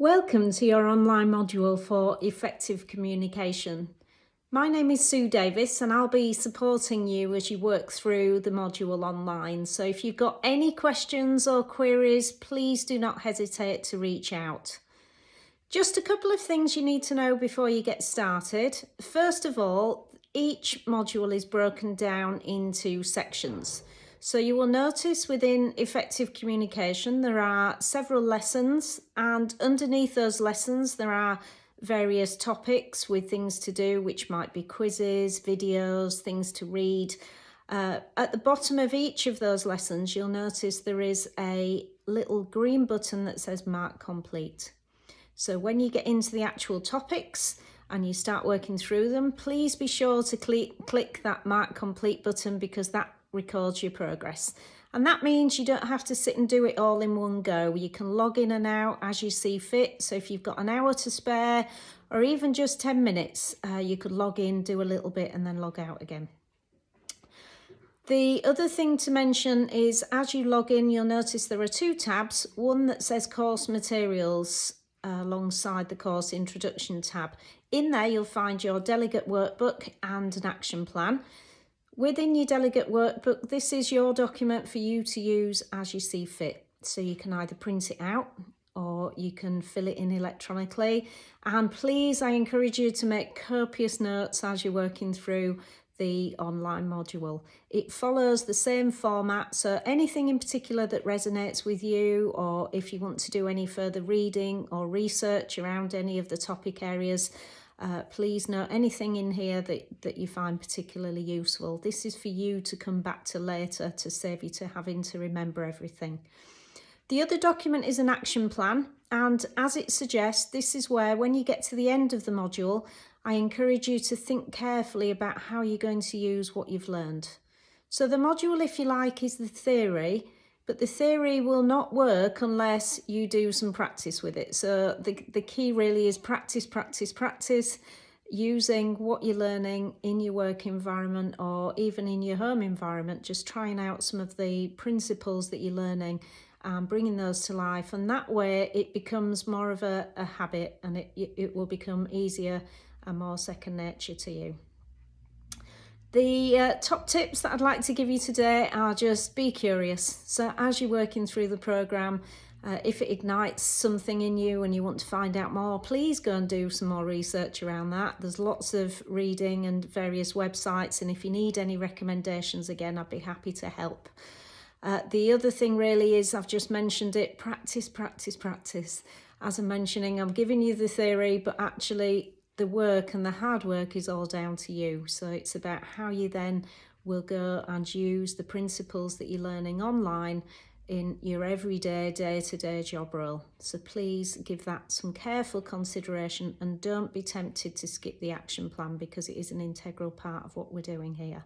Welcome to your online module for effective communication. My name is Sue Davis and I'll be supporting you as you work through the module online. So if you've got any questions or queries, please do not hesitate to reach out. Just a couple of things you need to know before you get started. First of all, each module is broken down into sections. So you will notice within effective communication there are several lessons, and underneath those lessons there are various topics with things to do, which might be quizzes, videos, things to read. At the bottom of each of those lessons you'll notice there is a little green button that says Mark Complete. So when you get into the actual topics and you start working through them, please be sure to click that Mark Complete button, because that records your progress. And that means you don't have to sit and do it all in one go. You can log in and out as you see fit. So if you've got an hour to spare, or even just 10 minutes, you could log in, do a little bit and then log out again. The other thing to mention is as you log in, you'll notice there are two tabs, one that says Course Materials alongside the Course Introduction tab. In there you'll find your delegate workbook and an action plan. Within your delegate workbook, this is your document for you to use as you see fit. So you can either print it out or you can fill it in electronically. And please, I encourage you to make copious notes as you're working through the online module. It follows the same format, so anything in particular that resonates with you, or if you want to do any further reading or research around any of the topic areas, please note anything in here that you find particularly useful. This is for you to come back to later to save you to having to remember everything. The other document is an action plan, and as it suggests, this is where when you get to the end of the module, I encourage you to think carefully about how you're going to use what you've learned. So the module, if you like, is the theory, but the theory will not work unless you do some practice with it. So the key really is practice, practice, practice, using what you're learning in your work environment or even in your home environment, just trying out some of the principles that you're learning and bringing those to life. And that way it becomes more of a habit, and it will become easier and more second nature to you. The top tips that I'd like to give you today are just be curious. So as you're working through the programme, if it ignites something in you and you want to find out more, please go and do some more research around that. There's lots of reading and various websites, and if you need any recommendations, again, I'd be happy to help. The other thing really is, I've just mentioned it, practice, practice, practice. As I'm mentioning, I'm giving you the theory, but actually the work and the hard work is all down to you. So it's about how you then will go and use the principles that you're learning online in your everyday, day-to-day job role. So please give that some careful consideration and don't be tempted to skip the action plan, because it is an integral part of what we're doing here.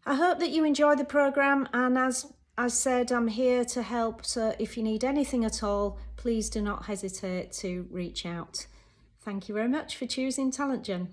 I hope that you enjoy the programme, and as I said, I'm here to help. So if you need anything at all, please do not hesitate to reach out. Thank you very much for choosing TalentGen.